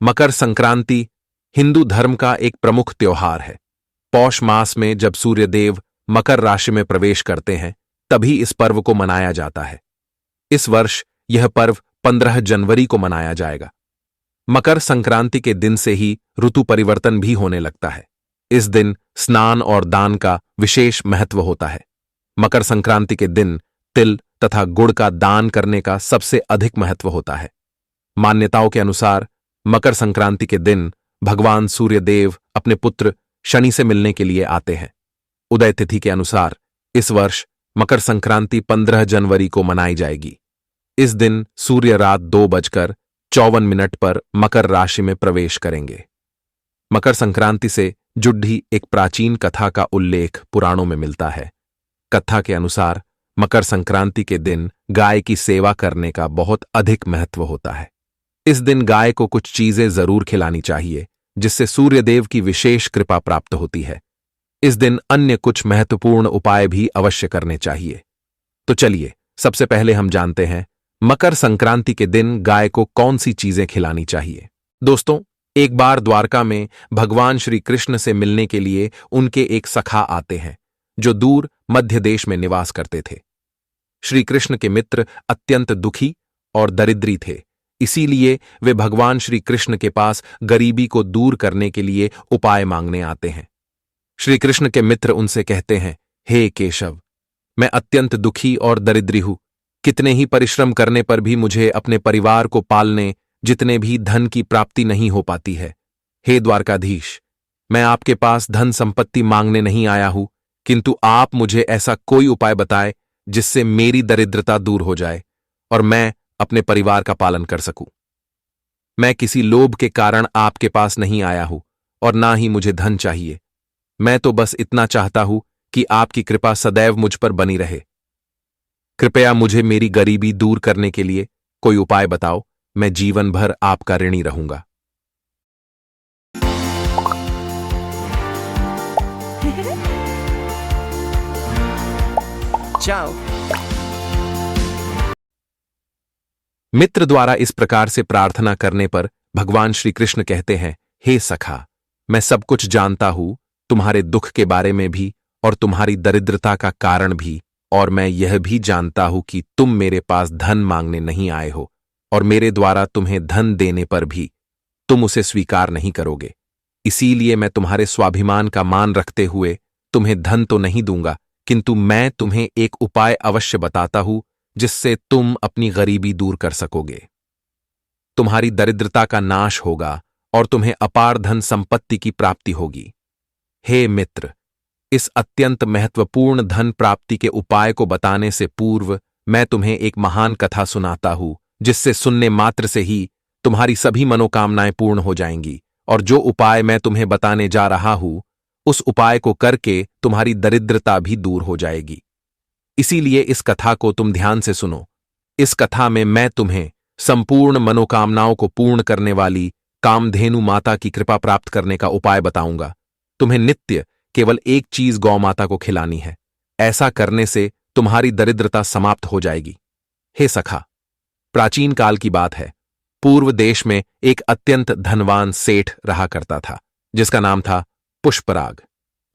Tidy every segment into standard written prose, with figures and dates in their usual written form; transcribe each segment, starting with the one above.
मकर संक्रांति हिंदू धर्म का एक प्रमुख त्योहार है। पौष मास में जब सूर्यदेव मकर राशि में प्रवेश करते हैं, तभी इस पर्व को मनाया जाता है। इस वर्ष यह पर्व 15 जनवरी को मनाया जाएगा। मकर संक्रांति के दिन से ही ऋतु परिवर्तन भी होने लगता है। इस दिन स्नान और दान का विशेष महत्व होता है। मकर संक्रांति के दिन तिल तथा गुड़ का दान करने का सबसे अधिक महत्व होता है। मान्यताओं के अनुसार मकर संक्रांति के दिन भगवान सूर्यदेव अपने पुत्र शनि से मिलने के लिए आते हैं। उदय तिथि के अनुसार इस वर्ष मकर संक्रांति 15 जनवरी को मनाई जाएगी। इस दिन सूर्य रात 2:54 पर मकर राशि में प्रवेश करेंगे। मकर संक्रांति से जुड़ी एक प्राचीन कथा का उल्लेख पुराणों में मिलता है। कथा के अनुसार मकर संक्रांति के दिन गाय की सेवा करने का बहुत अधिक महत्व होता है। इस दिन गाय को कुछ चीजें जरूर खिलानी चाहिए, जिससे सूर्यदेव की विशेष कृपा प्राप्त होती है। इस दिन अन्य कुछ महत्वपूर्ण उपाय भी अवश्य करने चाहिए। तो चलिए, सबसे पहले हम जानते हैं मकर संक्रांति के दिन गाय को कौन सी चीजें खिलानी चाहिए। दोस्तों, एक बार द्वारका में भगवान श्री कृष्ण से मिलने के लिए उनके एक सखा आते हैं, जो दूर मध्य देश में निवास करते थे। श्री कृष्ण के मित्र अत्यंत दुखी और दरिद्री थे, इसीलिए वे भगवान श्री कृष्ण के पास गरीबी को दूर करने के लिए उपाय मांगने आते हैं। श्री कृष्ण के मित्र उनसे कहते हैं, हे केशव, मैं अत्यंत दुखी और दरिद्री हूं। कितने ही परिश्रम करने पर भी मुझे अपने परिवार को पालने जितने भी धन की प्राप्ति नहीं हो पाती है। हे द्वारकाधीश, मैं आपके पास धन संपत्ति मांगने नहीं आया हूं, किंतु आप मुझे ऐसा कोई उपाय बताए जिससे मेरी दरिद्रता दूर हो जाए और मैं अपने परिवार का पालन कर सकूं। मैं किसी लोभ के कारण आपके पास नहीं आया हूं और ना ही मुझे धन चाहिए। मैं तो बस इतना चाहता हूं कि आपकी कृपा सदैव मुझ पर बनी रहे। कृपया मुझे मेरी गरीबी दूर करने के लिए कोई उपाय बताओ। मैं जीवन भर आपका ऋणी रहूंगा। Ciao. मित्र द्वारा इस प्रकार से प्रार्थना करने पर भगवान श्री कृष्ण कहते हैं, हे सखा, मैं सब कुछ जानता हूं, तुम्हारे दुख के बारे में भी और तुम्हारी दरिद्रता का कारण भी, और मैं यह भी जानता हूं कि तुम मेरे पास धन मांगने नहीं आए हो और मेरे द्वारा तुम्हें धन देने पर भी तुम उसे स्वीकार नहीं करोगे। इसीलिए मैं तुम्हारे स्वाभिमान का मान रखते हुए तुम्हें धन तो नहीं दूंगा, किंतु मैं तुम्हें एक उपाय अवश्य बताता हूं जिससे तुम अपनी गरीबी दूर कर सकोगे। तुम्हारी दरिद्रता का नाश होगा और तुम्हें अपार धन संपत्ति की प्राप्ति होगी। हे मित्र, इस अत्यंत महत्वपूर्ण धन प्राप्ति के उपाय को बताने से पूर्व मैं तुम्हें एक महान कथा सुनाता हूं, जिससे सुनने मात्र से ही तुम्हारी सभी मनोकामनाएं पूर्ण हो जाएंगी, और जो उपाय मैं तुम्हें बताने जा रहा हूं, उस उपाय को करके तुम्हारी दरिद्रता भी दूर हो जाएगी। इसीलिए इस कथा को तुम ध्यान से सुनो। इस कथा में मैं तुम्हें संपूर्ण मनोकामनाओं को पूर्ण करने वाली कामधेनु माता की कृपा प्राप्त करने का उपाय बताऊंगा। तुम्हें नित्य केवल एक चीज गौ माता को खिलानी है। ऐसा करने से तुम्हारी दरिद्रता समाप्त हो जाएगी। हे सखा, प्राचीन काल की बात है। पूर्व देश में एक अत्यंत धनवान सेठ रहा करता था, जिसका नाम था पुष्पराग।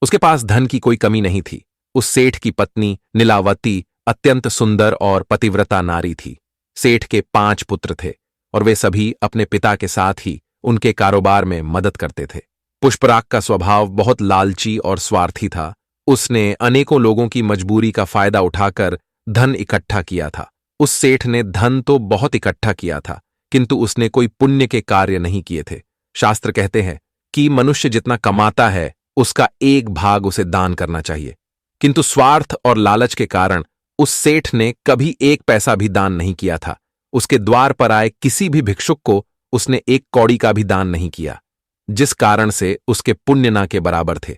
उसके पास धन की कोई कमी नहीं थी। उस सेठ की पत्नी नीलावती अत्यंत सुंदर और पतिव्रता नारी थी। सेठ के 5 पुत्र थे और वे सभी अपने पिता के साथ ही उनके कारोबार में मदद करते थे। पुष्पराग का स्वभाव बहुत लालची और स्वार्थी था। उसने अनेकों लोगों की मजबूरी का फायदा उठाकर धन इकट्ठा किया था। उस सेठ ने धन तो बहुत इकट्ठा किया था, किंतु उसने कोई पुण्य के कार्य नहीं किए थे। शास्त्र कहते हैं कि मनुष्य जितना कमाता है उसका 1 भाग उसे दान करना चाहिए, किंतु स्वार्थ और लालच के कारण उस सेठ ने कभी 1 पैसा भी दान नहीं किया था। उसके द्वार पर आए किसी भी भिक्षुक को उसने 1 कौड़ी का भी दान नहीं किया, जिस कारण से उसके पुण्य ना के बराबर थे।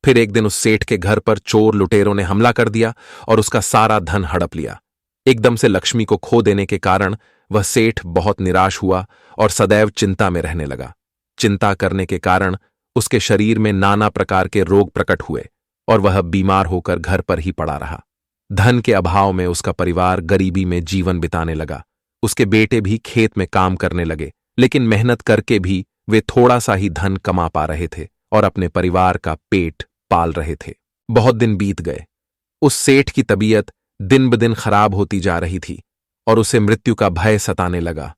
फिर एक दिन उस सेठ के घर पर चोर लुटेरों ने हमला कर दिया और उसका सारा धन हड़प लिया। एकदम से लक्ष्मी को खो देने के कारण वह सेठ बहुत निराश हुआ और सदैव चिंता में रहने लगा। चिंता करने के कारण उसके शरीर में नाना प्रकार के रोग प्रकट हुए और वह बीमार होकर घर पर ही पड़ा रहा। धन के अभाव में उसका परिवार गरीबी में जीवन बिताने लगा। उसके बेटे भी खेत में काम करने लगे, लेकिन मेहनत करके भी वे थोड़ा सा ही धन कमा पा रहे थे और अपने परिवार का पेट पाल रहे थे। बहुत दिन बीत गए। उस सेठ की तबीयत दिन ब दिन खराब होती जा रही थी और उसे मृत्यु का भय सताने लगा।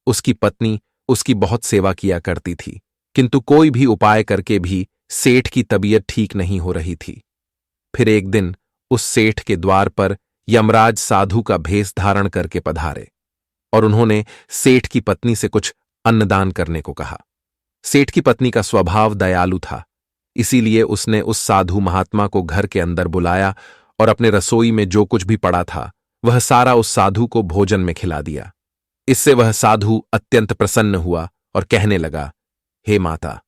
उसकी पत्नी उसकी बहुत सेवा किया करती थी, किंतु कोई भी उपाय करके भी सेठ की तबीयत ठीक नहीं हो रही थी। फिर एक दिन उस सेठ के द्वार पर यमराज साधु का भेष धारण करके पधारे और उन्होंने सेठ की पत्नी से कुछ अन्नदान करने को कहा। सेठ की पत्नी का स्वभाव दयालु था, इसीलिए उसने उस साधु महात्मा को घर के अंदर बुलाया और अपने रसोई में जो कुछ भी पड़ा था वह सारा उस साधु को भोजन में खिला दिया। इससे वह साधु अत्यंत प्रसन्न हुआ और कहने लगा, हे माता,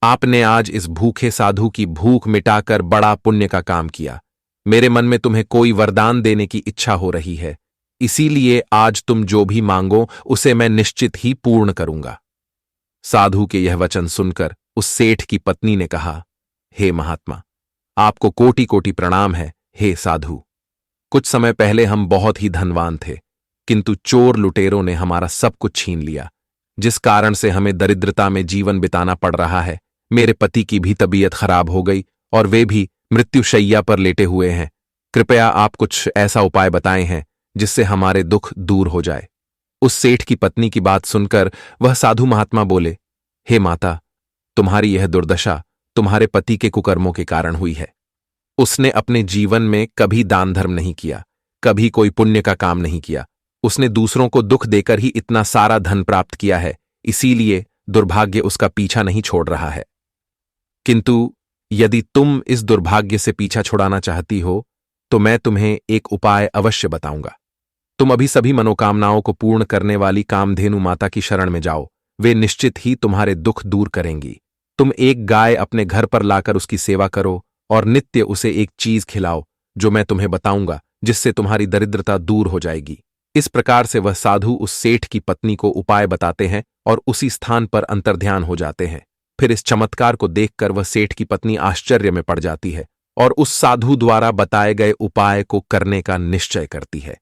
आपने आज इस भूखे साधु की भूख मिटाकर बड़ा पुण्य का काम किया। मेरे मन में तुम्हें कोई वरदान देने की इच्छा हो रही है, इसीलिए आज तुम जो भी मांगो उसे मैं निश्चित ही पूर्ण करूंगा। साधु के यह वचन सुनकर उस सेठ की पत्नी ने कहा, हे महात्मा, आपको कोटि कोटि प्रणाम है। हे साधु, कुछ समय पहले हम बहुत ही धनवान थे, किंतु चोर लुटेरों ने हमारा सब कुछ छीन लिया, जिस कारण से हमें दरिद्रता में जीवन बिताना पड़ रहा है। मेरे पति की भी तबीयत खराब हो गई और वे भी मृत्युशैया पर लेटे हुए हैं। कृपया आप कुछ ऐसा उपाय बताएं हैं जिससे हमारे दुख दूर हो जाए। उस सेठ की पत्नी की बात सुनकर वह साधु महात्मा बोले, हे माता, तुम्हारी यह दुर्दशा तुम्हारे पति के कुकर्मों के कारण हुई है। उसने अपने जीवन में कभी दान धर्म नहीं किया, कभी कोई पुण्य का काम नहीं किया। उसने दूसरों को दुख देकर ही इतना सारा धन प्राप्त किया है, इसीलिए दुर्भाग्य उसका पीछा नहीं छोड़ रहा है। किंतु यदि तुम इस दुर्भाग्य से पीछा छुड़ाना चाहती हो तो मैं तुम्हें एक उपाय अवश्य बताऊंगा। तुम अभी सभी मनोकामनाओं को पूर्ण करने वाली कामधेनु माता की शरण में जाओ, वे निश्चित ही तुम्हारे दुख दूर करेंगी। तुम एक गाय अपने घर पर लाकर उसकी सेवा करो और नित्य उसे एक चीज खिलाओ जो मैं तुम्हें बताऊंगा, जिससे तुम्हारी दरिद्रता दूर हो जाएगी। इस प्रकार से वह साधु उस सेठ की पत्नी को उपाय बताते हैं और उसी स्थान पर अंतर्ध्यान हो जाते हैं। फिर इस चमत्कार को देखकर वह सेठ की पत्नी आश्चर्य में पड़ जाती है और उस साधु द्वारा बताए गए उपाय को करने का निश्चय करती है।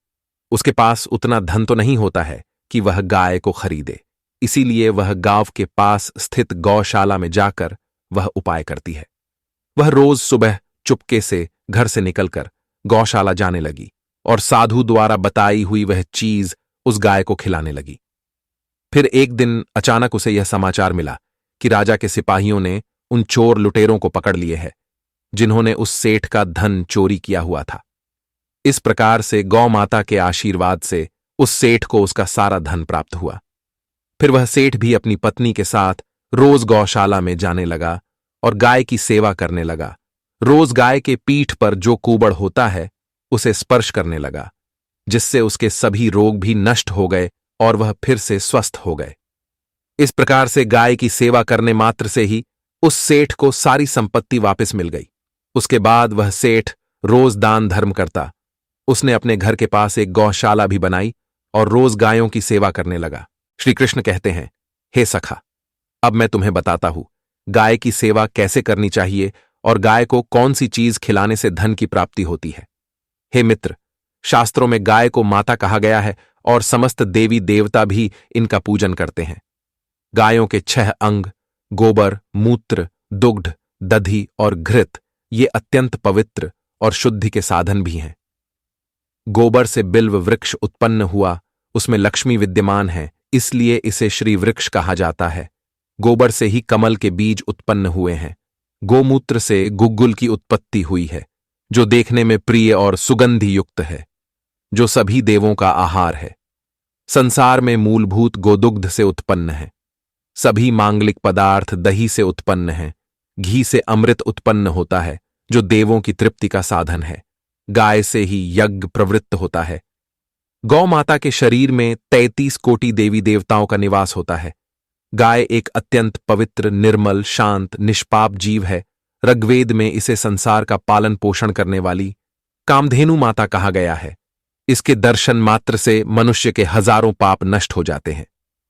उसके पास उतना धन तो नहीं होता है कि वह गाय को खरीदे, इसीलिए वह गांव के पास स्थित गौशाला में जाकर वह उपाय करती है। वह रोज सुबह चुपके से घर से निकलकर गौशाला जाने लगी और साधु द्वारा बताई हुई वह चीज उस गाय को खिलाने लगी। फिर एक दिन अचानक उसे यह समाचार मिला कि राजा के सिपाहियों ने उन चोर लुटेरों को पकड़ लिए है जिन्होंने उस सेठ का धन चोरी किया हुआ था। इस प्रकार से गौ माता के आशीर्वाद से उस सेठ को उसका सारा धन प्राप्त हुआ। फिर वह सेठ भी अपनी पत्नी के साथ रोज गौशाला में जाने लगा और गाय की सेवा करने लगा। रोज गाय के पीठ पर जो कूबड़ होता है उसे स्पर्श करने लगा, जिससे उसके सभी रोग भी नष्ट हो गए और वह फिर से स्वस्थ हो गए। इस प्रकार से गाय की सेवा करने मात्र से ही उस सेठ को सारी संपत्ति वापस मिल गई। उसके बाद वह सेठ रोज दान धर्म करता। उसने अपने घर के पास एक गौशाला भी बनाई और रोज गायों की सेवा करने लगा। श्री कृष्ण कहते हैं, हे सखा, अब मैं तुम्हें बताता हूं गाय की सेवा कैसे करनी चाहिए और गाय को कौन सी चीज खिलाने से धन की प्राप्ति होती है। हे मित्र, शास्त्रों में गाय को माता कहा गया है और समस्त देवी देवता भी इनका पूजन करते हैं। गायों के 6 अंग गोबर, मूत्र, दुग्ध, दधि और घृत ये अत्यंत पवित्र और शुद्धि के साधन भी हैं। गोबर से बिल्व वृक्ष उत्पन्न हुआ, उसमें लक्ष्मी विद्यमान है, इसलिए इसे श्री वृक्ष कहा जाता है। गोबर से ही कमल के बीज उत्पन्न हुए हैं। गोमूत्र से गुग्गुल की उत्पत्ति हुई है, जो देखने में प्रिय और सुगंधि युक्त है, जो सभी देवों का आहार है। संसार में मूलभूत गोदुग्ध से उत्पन्न है। सभी मांगलिक पदार्थ दही से उत्पन्न हैं। घी से अमृत उत्पन्न होता है, जो देवों की तृप्ति का साधन है। गाय से ही यज्ञ प्रवृत्त होता है। गौ माता के शरीर में 33 कोटि देवी देवताओं का निवास होता है। गाय एक अत्यंत पवित्र, निर्मल, शांत, निष्पाप जीव है। ऋग्वेद में इसे संसार का पालन पोषण करने वाली कामधेनु माता कहा गया है। इसके दर्शन मात्र से मनुष्य के हजारों पाप नष्ट हो जाते हैं।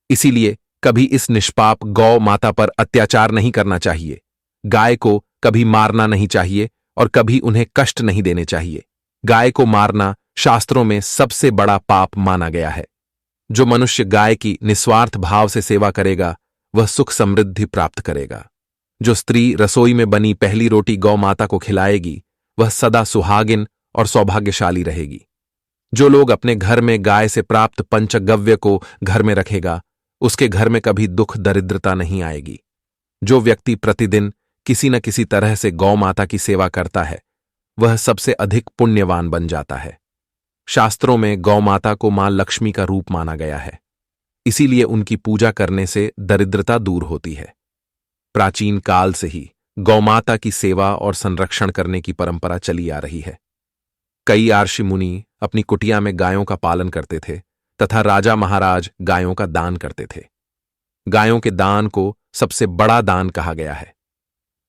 इसीलिए कभी इस निष्पाप गौ माता पर अत्याचार नहीं करना चाहिए। गाय को कभी मारना नहीं चाहिए और कभी उन्हें कष्ट नहीं देने चाहिए। गाय को मारना शास्त्रों में सबसे बड़ा पाप माना गया है। जो मनुष्य गाय की निस्वार्थ भाव से सेवा करेगा वह सुख समृद्धि प्राप्त करेगा। जो स्त्री रसोई में बनी पहली रोटी गौ माता को खिलाएगी वह सदा सुहागिन और सौभाग्यशाली रहेगी। जो लोग अपने घर में गाय से प्राप्त पंचगव्य को घर में रखेगा उसके घर में कभी दुख दरिद्रता नहीं आएगी। जो व्यक्ति प्रतिदिन किसी न किसी तरह से गौ माता की सेवा करता है वह सबसे अधिक पुण्यवान बन जाता है। शास्त्रों में गौ माता को मां लक्ष्मी का रूप माना गया है, इसीलिए उनकी पूजा करने से दरिद्रता दूर होती है। प्राचीन काल से ही गौ माता की सेवा और संरक्षण करने की परंपरा चली आ रही है। कई ऋषि मुनि अपनी कुटिया में गायों का पालन करते थे तथा राजा महाराज गायों का दान करते थे। गायों के दान को सबसे बड़ा दान कहा गया है।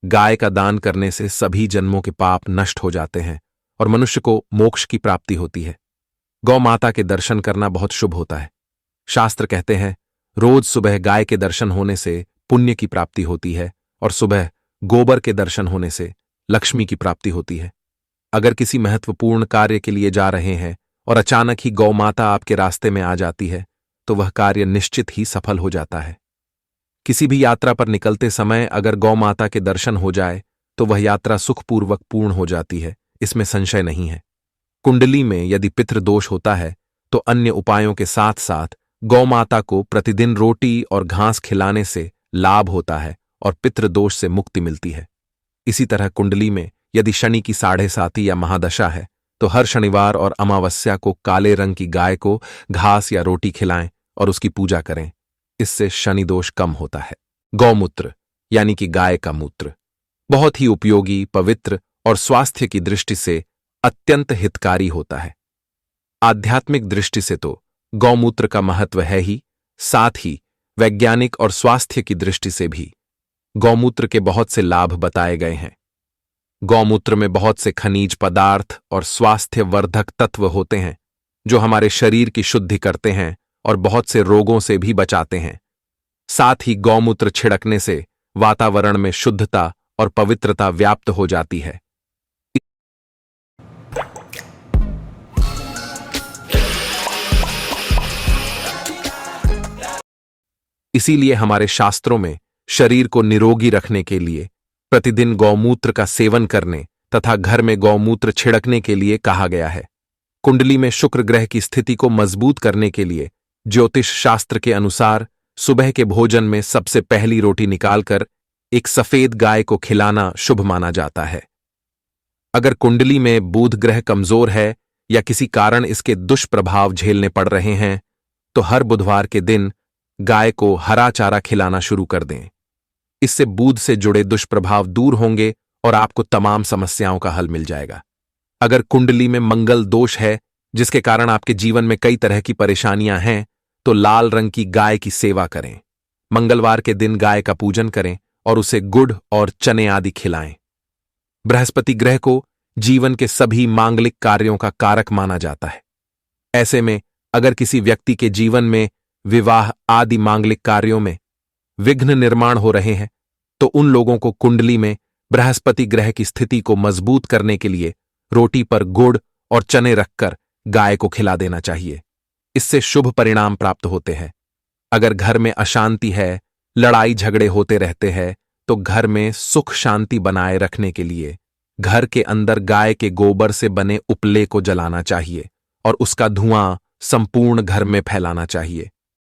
गाय का दान करने से सभी जन्मों के पाप नष्ट हो जाते हैं और मनुष्य को मोक्ष की प्राप्ति होती है। गौ माता के दर्शन करना बहुत शुभ होता है। शास्त्र कहते हैं रोज सुबह गाय के दर्शन होने से पुण्य की प्राप्ति होती है और सुबह गोबर के दर्शन होने से लक्ष्मी की प्राप्ति होती है। अगर किसी महत्वपूर्ण कार्य के लिए जा रहे हैं और अचानक ही गौ माता आपके रास्ते में आ जाती है तो वह कार्य निश्चित ही सफल हो जाता है। किसी भी यात्रा पर निकलते समय अगर गौ माता के दर्शन हो जाए तो वह यात्रा सुखपूर्वक पूर्ण हो जाती है, इसमें संशय नहीं है। कुंडली में यदि पितृदोष होता है तो अन्य उपायों के साथ साथ गौ माता को प्रतिदिन रोटी और घास खिलाने से लाभ होता है और पितृदोष से मुक्ति मिलती है। इसी तरह कुंडली में यदि शनि की 7.5 या महादशा है तो हर शनिवार और अमावस्या को काले रंग की गाय को घास या रोटी खिलाएं और उसकी पूजा करें, इससे शनि दोष कम होता है। गौमूत्र यानी कि गाय का मूत्र बहुत ही उपयोगी, पवित्र और स्वास्थ्य की दृष्टि से अत्यंत हितकारी होता है। आध्यात्मिक दृष्टि से तो गौमूत्र का महत्व है ही, साथ ही वैज्ञानिक और स्वास्थ्य की दृष्टि से भी गौमूत्र के बहुत से लाभ बताए गए हैं। गौमूत्र में बहुत से खनिज पदार्थ और स्वास्थ्यवर्धक तत्व होते हैं जो हमारे शरीर की शुद्धि करते हैं और बहुत से रोगों से भी बचाते हैं। साथ ही गौमूत्र छिड़कने से वातावरण में शुद्धता और पवित्रता व्याप्त हो जाती है। इसीलिए हमारे शास्त्रों में शरीर को निरोगी रखने के लिए प्रतिदिन गौमूत्र का सेवन करने तथा घर में गौमूत्र छिड़कने के लिए कहा गया है। कुंडली में शुक्र ग्रह की स्थिति को मजबूत करने के लिए ज्योतिष शास्त्र के अनुसार सुबह के भोजन में सबसे पहली रोटी निकालकर एक सफेद गाय को खिलाना शुभ माना जाता है। अगर कुंडली में बुध ग्रह कमजोर है या किसी कारण इसके दुष्प्रभाव झेलने पड़ रहे हैं तो हर बुधवार के दिन गाय को हरा चारा खिलाना शुरू कर दें। इससे बुध से जुड़े दुष्प्रभाव दूर होंगे और आपको तमाम समस्याओं का हल मिल जाएगा। अगर कुंडली में मंगल दोष है जिसके कारण आपके जीवन में कई तरह की परेशानियां हैं तो लाल रंग की गाय की सेवा करें। मंगलवार के दिन गाय का पूजन करें और उसे गुड़ और चने आदि खिलाएं। बृहस्पति ग्रह को जीवन के सभी मांगलिक कार्यों का कारक माना जाता है। ऐसे में अगर किसी व्यक्ति के जीवन में विवाह आदि मांगलिक कार्यों में विघ्न निर्माण हो रहे हैं तो उन लोगों को कुंडली में बृहस्पति ग्रह की स्थिति को मजबूत करने के लिए रोटी पर गुड़ और चने रखकर गाय को खिला देना चाहिए। इससे शुभ परिणाम प्राप्त होते हैं। अगर घर में अशांति है, लड़ाई झगड़े होते रहते हैं तो घर में सुख शांति बनाए रखने के लिए घर के अंदर गाय के गोबर से बने उपले को जलाना चाहिए और उसका धुआं संपूर्ण घर में फैलाना चाहिए।